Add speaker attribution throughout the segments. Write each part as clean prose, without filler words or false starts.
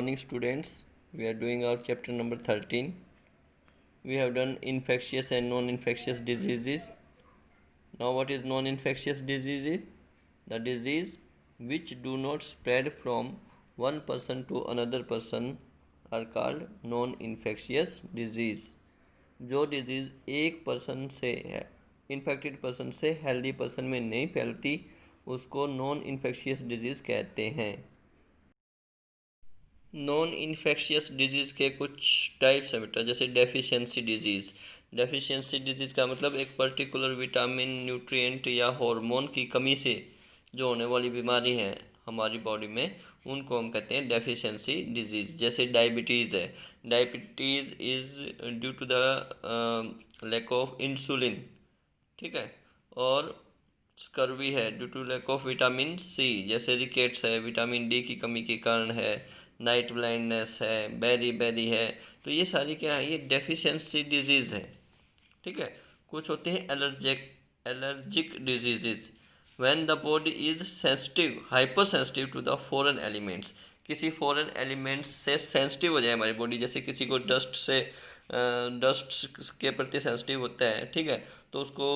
Speaker 1: morning, students. We are doing our chapter number 13. We have done infectious and non-infectious diseases. Now, what is non-infectious diseases? The disease which do not spread from one person to another person are called non-infectious disease. जो disease एक person से है infected person से healthy person में नहीं फैलती उसको non infectious disease कहते हैं। नॉन इन्फेक्शियस डिजीज़ के कुछ टाइप्स हैं बेटा, जैसे डेफिशिएंसी डिजीज़। डेफिशिएंसी डिजीज़ का मतलब एक पर्टिकुलर विटामिन, न्यूट्रिएंट या हार्मोन की कमी से जो होने वाली बीमारी है हमारी बॉडी में, उनको हम कहते हैं डेफिशिएंसी डिजीज़। जैसे डायबिटीज़ है, diabetes is due to the lack of insulin, ठीक है। और स्कर्वी है due to lack of vitamin C. जैसे रिकेट्स है, विटामिन डी की कमी के कारण है। नाइट ब्लाइंडनेस है, बेरी है। तो ये सारी क्या है, ये डेफिशिएंसी डिजीज़ है, ठीक है। कुछ होते हैं allergic diseases. When the body is sensitive, hyper sensitive to the foreign elements. किसी फॉरेन एलिमेंट्स से सेंसिटिव हो जाए हमारी बॉडी, जैसे किसी को डस्ट के प्रति सेंसिटिव होता है, ठीक है, तो उसको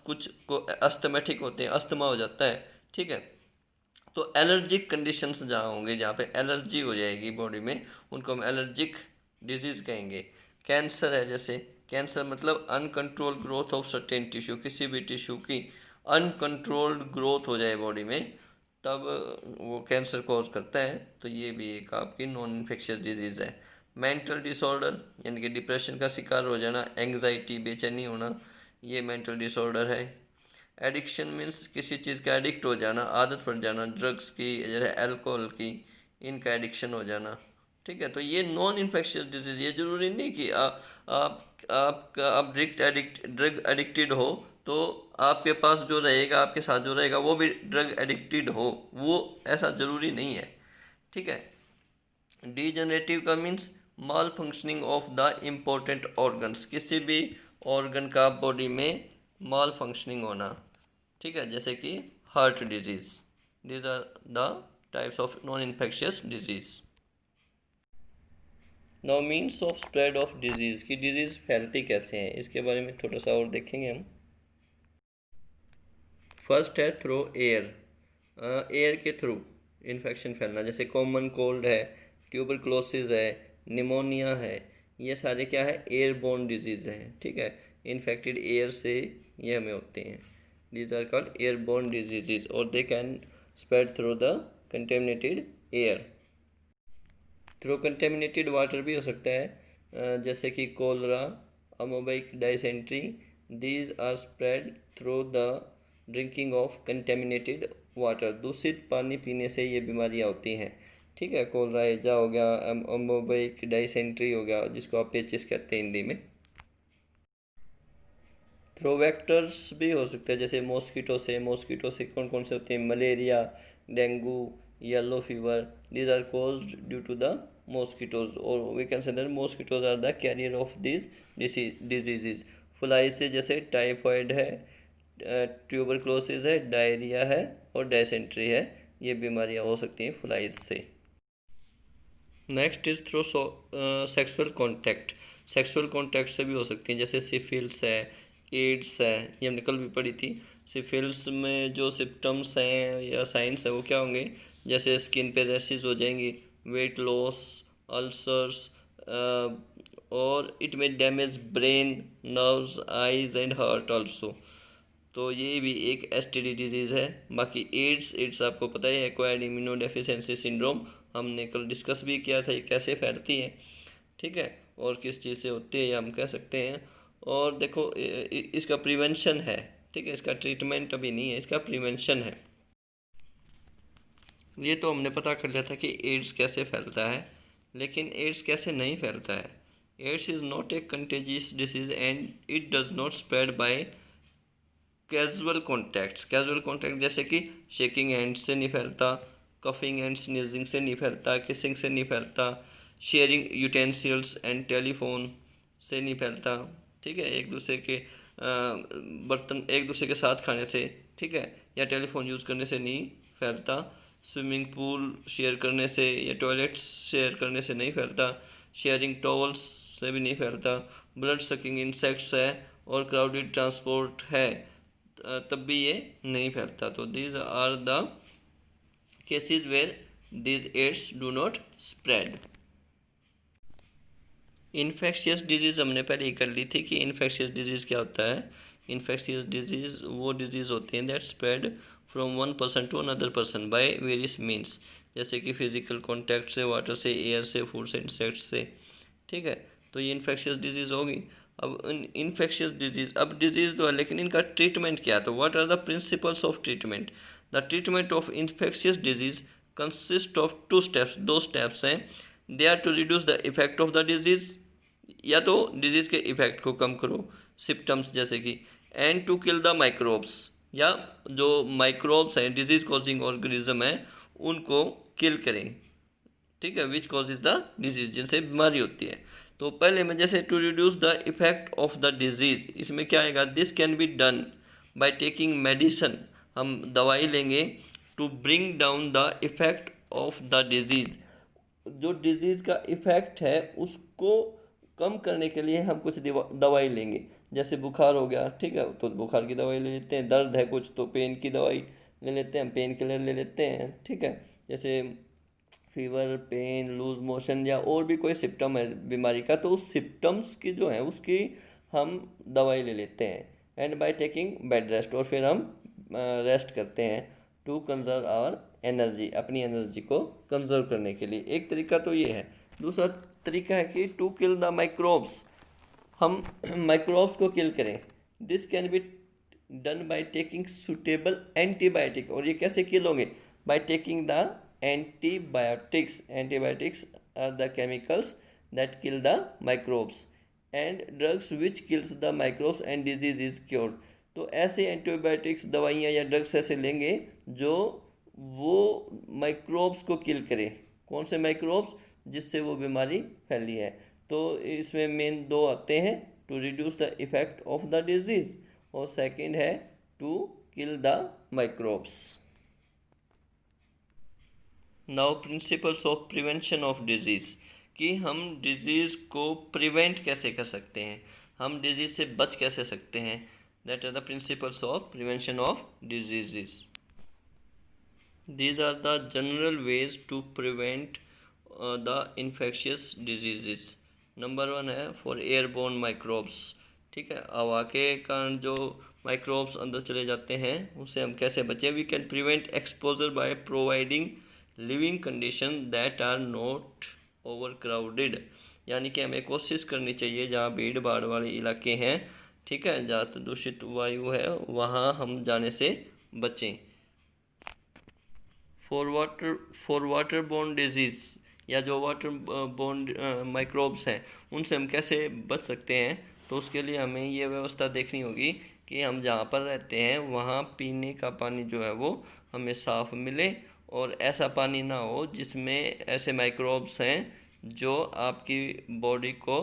Speaker 1: कुछ को अस्थमेटिक होते हैं, अस्थमा हो जाता है, ठीक है। तो एलर्जिक कंडीशंस जहाँ होंगे, जहाँ पे एलर्जी हो जाएगी बॉडी में, उनको हम एलर्जिक डिजीज़ कहेंगे। कैंसर है, जैसे कैंसर मतलब uncontrolled growth of certain tissue, किसी भी टिश्यू की अनकंट्रोल्ड ग्रोथ हो जाए बॉडी में, तब वो कैंसर कॉज करता है। तो ये भी एक आपकी नॉन इन्फेक्शियस डिजीज़ है। मेंटल डिसऑर्डर यानी कि डिप्रेशन का शिकार हो जाना, एंग्जाइटी, बेचैनी होना, ये मेंटल डिसऑर्डर है। एडिक्शन मीन्स किसी चीज़ का एडिक्ट हो जाना, आदत पड़ जाना, ड्रग्स की जैसे अल्कोहल की, इनका एडिक्शन हो जाना, ठीक है। तो ये नॉन इन्फेक्शियस डिजीज़, ये ज़रूरी नहीं कि आप ड्रग एडिक्टेड हो तो आपके पास जो रहेगा, आपके साथ जो रहेगा वो भी ड्रग एडिक्टेड हो, वो ऐसा ज़रूरी नहीं है, ठीक है। डीजनरेटिव का means mall functioning of the important organs, किसी भी ऑर्गन का बॉडी में माल फंक्शनिंग होना, ठीक है, जैसे कि heart disease. These are the types of non infectious disease. Now means of spread of disease, की डिजीज़ फैलती कैसे हैं, इसके बारे में थोड़ा सा और देखेंगे हम। फर्स्ट है थ्रू एयर, एयर के थ्रू इन्फेक्शन फैलना, जैसे कॉमन कोल्ड है, ट्यूबरक्लोसिस है, निमोनिया है, ये सारे क्या है, एयरबोर्न डिजीज़ हैं, ठीक है। इन्फेक्टेड एयर से ये हमें होते हैं, these are called airborne diseases, और they can spread through the contaminated air. Through contaminated water भी हो सकता है, जैसे कि cholera, amoebic dysentery, these are spread through the drinking of contaminated water, दूषित पानी पीने से ये बीमारियाँ होती हैं, ठीक है। कोलरा एजा हो गया, अमोबिक डाइसेंट्री हो गया, जिसको आप पेचिस कहते हैं हिंदी में। थ्रू वेक्टर्स भी हो सकते हैं, जैसे मॉस्किटो से कौन कौन से होते हैं, malaria, dengue, yellow fever, these are caused due to the mosquitoes, और we can say that mosquitoes are the carrier of this diseases. Flies से जैसे टाइफॉइड है, ट्यूबरक्लोसिस है, डायरिया है और डायसेंट्री है, ये बीमारियां हो सकती हैं फ्लाइज से। Next is through sexual contact, sexual contact से भी हो सकती हैं, जैसे सिफिल्स है, एड्स है, ये हमने कल भी पढ़ी थी। सिफिल्स में जो सिम्टम्स हैं या साइंस है वो क्या होंगे, जैसे स्किन पे रैशेज हो जाएंगी, वेट लॉस, अल्सर्स, और इट में damage brain, nerves, eyes and heart also. तो ये भी एक एसटीडी डिजीज़ है। बाकी एड्स आपको पता ही है, एक्वायर्ड इम्यूनो डेफिशिएंसी सिंड्रोम, हमने कल डिस्कस भी किया था ये कैसे फैलती है, ठीक है, और किस चीज़ से होती है ये हम कह सकते हैं। और देखो इसका प्रिवेंशन है, ठीक है, इसका ट्रीटमेंट अभी नहीं है, इसका प्रिवेंशन है। ये तो हमने पता कर लिया था कि एड्स कैसे फैलता है, लेकिन एड्स कैसे नहीं फैलता है। AIDS is not a contagious disease and it does not spread by casual contact, जैसे कि शेकिंग हैंड से नहीं फैलता, कफिंग एंड स्नीजिंग से नहीं फैलता, किसिंग से नहीं फैलता, शेयरिंग यूटेंसिल्स एंड टेलीफोन से नहीं फैलता, ठीक है, एक दूसरे के बर्तन एक दूसरे के साथ खाने से, ठीक है, या टेलीफोन यूज़ करने से नहीं फैलता। स्विमिंग पूल शेयर करने से या टॉयलेट्स शेयर करने से नहीं फैलता, शेयरिंग टॉवल्स से भी नहीं फैलता, ब्लड सकिंग इंसेक्ट्स है और क्राउडेड ट्रांसपोर्ट है तब भी ये नहीं फैलता। तो these are the cases where these AIDS do not spread. Infectious disease हमने पहले ही कर ली थी कि इन्फेक्शियस डिजीज़ क्या होता है। इन्फेक्शियस डिजीज़ वो डिजीज़ होते हैं that spread from one person to another person by various means, जैसे कि फिजिकल कांटेक्ट से, वाटर से, एयर से, फूड से, इंसेक्ट से। ठीक है, तो ये इन्फेक्शियस डिजीज़ होगी। अब इन्फेक्शियस डिजीज़, अब डिजीज़ तो है लेकिन इनका ट्रीटमेंट क्या है, तो what are the principles of treatment. The treatment of infectious disease consist of two steps, दो स्टेप्स हैं। They are to reduce the effect of the disease, या तो डिजीज़ के इफेक्ट को कम करो, सिम्टम्स जैसे कि, and to kill the microbes, या जो माइक्रोब्स हैं, डिजीज़ कॉजिंग ऑर्गेनिज्म है, उनको किल करें। ठीक है, विच कॉजेज द डिजीज़, जिनसे बीमारी होती है। तो पहले में जैसे to reduce the effect of the disease, इसमें क्या आएगा, this can be done by taking medicine, हम दवाई लेंगे, to bring down the effect of the disease, जो डिजीज़ का इफेक्ट है उसको कम करने के लिए हम कुछ दवाई लेंगे। जैसे बुखार हो गया, ठीक है, तो बुखार की दवाई ले लेते हैं। दर्द है कुछ तो पेन की दवाई ले लेते हैं, पेन किलर ले लेते हैं। ठीक है, जैसे फीवर, पेन, लूज मोशन या और भी कोई सिम्टम है बीमारी का, तो उस सिम्टम्स की जो है उसकी हम दवाई ले लेते हैं। And by taking bed rest, और फिर हम रेस्ट करते हैं, टू कंजर्व आवर एनर्जी, अपनी एनर्जी को कंजर्व करने के लिए। एक तरीका तो ये है। दूसरा तरीका है कि टू किल द माइक्रोब्स, हम माइक्रोब्स को किल करें। This can be done by taking suitable antibiotic, और ये कैसे किल होंगे, by taking the antibiotics. Antibiotics are the chemicals that kill the microbes and drugs which kills the microbes and disease is cured. तो ऐसे antibiotics, दवाइयाँ या drugs ऐसे लेंगे जो वो माइक्रोब्स को किल करे। कौन से माइक्रोब्स, जिससे वो बीमारी फैली है। तो इसमें मेन दो आते हैं, to reduce the effect of the disease, और सेकंड है to kill the microbes. Now principles of prevention of disease, कि हम डिजीज़ को प्रिवेंट कैसे कर सकते हैं, हम डिजीज़ से बच कैसे सकते हैं। That are the principles of prevention of disease. These are the general ways to prevent the infectious diseases. Number 1 है for airborne microbes। ठीक है, हवा के कारण जो माइक्रोब्स अंदर चले जाते हैं उससे हम कैसे बचें। We can prevent exposure by providing living condition that are not over crowded, यानी कि हमें कोशिश करनी चाहिए जहाँ भीड़ भाड़ वाले इलाके हैं, ठीक है, जहाँ दूषित वायु है, वहाँ हम जाने से बचें। फॉर वाटर बोर्न डिजीज़, या जो वाटर बोर्न माइक्रोब्स हैं उनसे हम कैसे बच सकते हैं, तो उसके लिए हमें ये व्यवस्था देखनी होगी कि हम जहाँ पर रहते हैं वहाँ पीने का पानी जो है वो हमें साफ़ मिले, और ऐसा पानी ना हो जिसमें ऐसे माइक्रोब्स हैं जो आपकी बॉडी को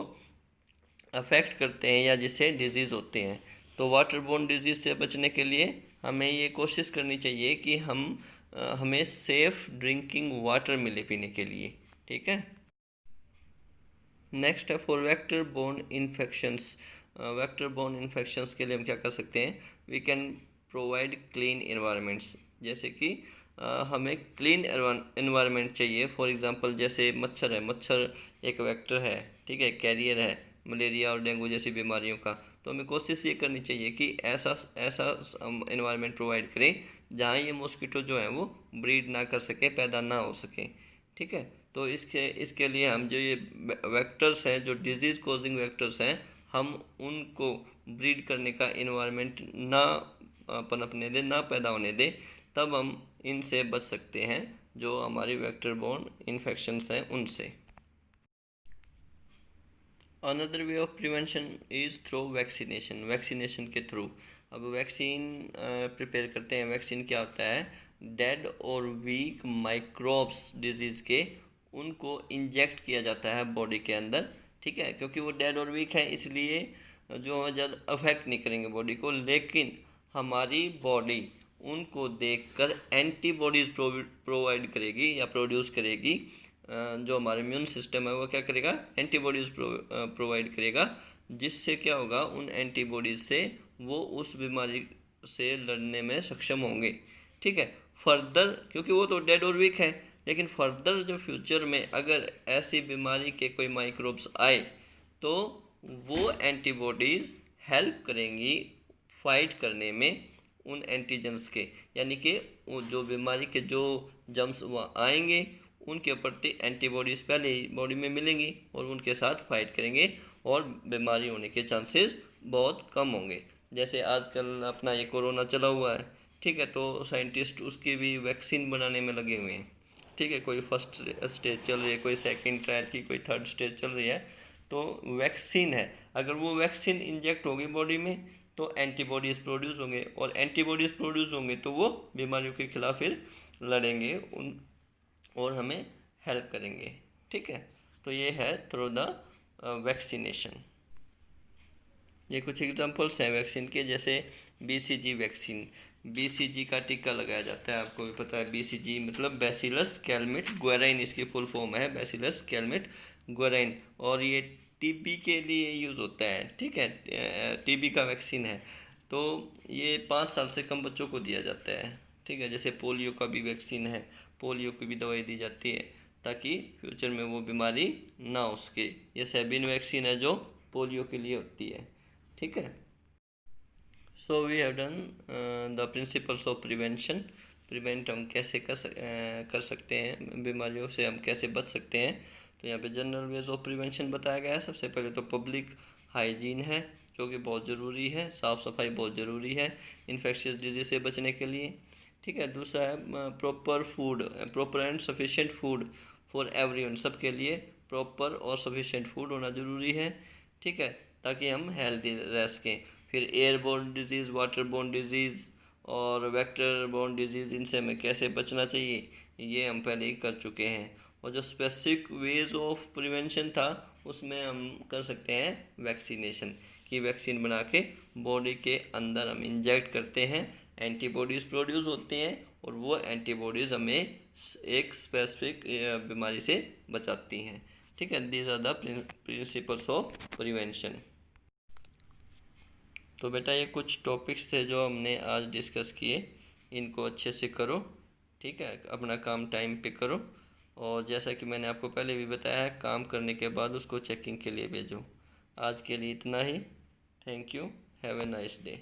Speaker 1: अफेक्ट करते हैं या जिससे डिजीज़ होते हैं। तो वाटर बोर्न डिजीज़ से बचने के लिए हमें ये कोशिश करनी चाहिए कि हमें सेफ़ ड्रिंकिंग वाटर मिले पीने के लिए। ठीक है, नेक्स्ट है for vector borne infections. Vector borne infections के लिए हम क्या कर सकते हैं, we can provide clean environments, जैसे कि हमें क्लीन इन्वायरमेंट चाहिए। फॉर एग्जांपल जैसे मच्छर है, मच्छर एक वेक्टर है, ठीक है, कैरियर है मलेरिया और डेंगू जैसी बीमारियों का। तो हमें कोशिश ये करनी चाहिए कि ऐसा इन्वायरमेंट प्रोवाइड करें जहाँ ये मॉस्किटो जो है वो ब्रीड ना कर सके, पैदा ना हो सके। ठीक है, तो इसके लिए हम जो ये वेक्टर्स हैं, जो डिजीज़ कॉजिंग वेक्टर्स हैं, हम उनको ब्रीड करने का इन्वायरमेंट ना पनपने दें, ना पैदा होने दें, तब हम इनसे बच सकते हैं जो हमारी वेक्टर बोर्न इन्फेक्शंस हैं उनसे। Another way of prevention is through vaccination, vaccination के थ्रू। अब वैक्सीन प्रिपेयर करते हैं। वैक्सीन क्या होता है, डेड और वीक माइक्रोब्स डिजीज़ के, उनको इंजेक्ट किया जाता है बॉडी के अंदर। ठीक है, क्योंकि वो डेड और वीक हैं इसलिए जो ज़्यादा अफेक्ट नहीं करेंगे बॉडी को, लेकिन हमारी बॉडी उनको देखकर एंटीबॉडीज़ प्रोवाइड करेगी या प्रोड्यूस करेगी। जो हमारा इम्यून सिस्टम है वो क्या करेगा, एंटीबॉडीज़ प्रोवाइड करेगा, जिससे क्या होगा, उन एंटीबॉडीज़ से वो उस बीमारी से लड़ने में सक्षम होंगे। ठीक है, फर्दर, क्योंकि वो तो डेड और वीक है, लेकिन फर्दर जो फ्यूचर में अगर ऐसी बीमारी के कोई माइक्रोब्स आए तो वो एंटीबॉडीज़ हेल्प करेंगी फाइट करने में उन एंटीजेंस के, यानी कि जो बीमारी के जो जम्स वहाँ आएंगे उनके प्रति एंटीबॉडीज़ पहले ही बॉडी में मिलेंगी और उनके साथ फाइट करेंगे और बीमारी होने के चांसेस बहुत कम होंगे। जैसे आजकल अपना ये कोरोना चला हुआ है, ठीक है, तो साइंटिस्ट उसकी भी वैक्सीन बनाने में लगे हुए हैं। ठीक है, कोई फर्स्ट स्टेज चल रही है, कोई सेकंड ट्रायल की, कोई थर्ड स्टेज चल रही है, तो वैक्सीन है, अगर वो वैक्सीन इंजेक्ट होगी बॉडी में तो एंटीबॉडीज़ प्रोड्यूस होंगे, और एंटीबॉडीज़ प्रोड्यूस होंगे तो वो बीमारियों के खिलाफ फिर लड़ेंगे उन और हमें हेल्प करेंगे। ठीक है, तो ये है थ्रू द वैक्सीनेशन। ये कुछ एग्जांपल्स हैं वैक्सीन के, जैसे बीसीजी वैक्सीन। बीसीजी का टीका लगाया जाता है, आपको भी पता है। बीसीजी मतलब बैसिलस कैलमिट गुएराइन, इसकी फुल फॉर्म है बैसिलस कैलमिट गुएराइन, और ये टीबी के लिए यूज़ होता है। ठीक है, टीबी का वैक्सीन है, तो ये 5 साल से कम बच्चों को दिया जाता है। ठीक है, जैसे पोलियो का भी वैक्सीन है, पोलियो की भी दवाई दी जाती है ताकि फ्यूचर में वो बीमारी ना हो सके। ये सेबिन वैक्सीन है जो पोलियो के लिए होती है। ठीक है, so we have done the principles of prevention. Prevent हम कैसे कर सकते हैं, बीमारियों से हम कैसे बच सकते हैं। तो यहाँ पे जनरल वेज ऑफ प्रिवेंशन बताया गया है। सबसे पहले तो पब्लिक हाइजीन है, जो कि बहुत ज़रूरी है, साफ़ सफाई बहुत ज़रूरी है इन्फेक्शियस डिजीज से बचने के लिए। ठीक है, दूसरा है proper food, proper and sufficient food for everyone, सबके लिए प्रॉपर और सफिशिएंट फूड होना ज़रूरी है। ठीक है, ताकि हम हेल्दी रह सकें। फिर airborne disease, water borne disease और वेक्टर बोर्न डिजीज़, इनसे हमें कैसे बचना चाहिए ये हम पहले ही कर चुके हैं। और जो स्पेसिफिक वेज ऑफ प्रिवेंशन था उसमें हम कर सकते हैं वैक्सीनेशन, की वैक्सीन बना के बॉडी के अंदर हम इंजेक्ट करते हैं, एंटीबॉडीज़ प्रोड्यूस होते हैं और वो एंटीबॉडीज़ हमें एक स्पेसिफिक बीमारी से बचाती हैं। ठीक है, these are the principles of prevention. तो बेटा ये कुछ टॉपिक्स थे जो हमने आज डिस्कस किए, इनको अच्छे से करो। ठीक है, अपना काम टाइम पे करो, और जैसा कि मैंने आपको पहले भी बताया है, काम करने के बाद उसको चेकिंग के लिए भेजो। आज के लिए इतना ही। Thank you, have a nice day.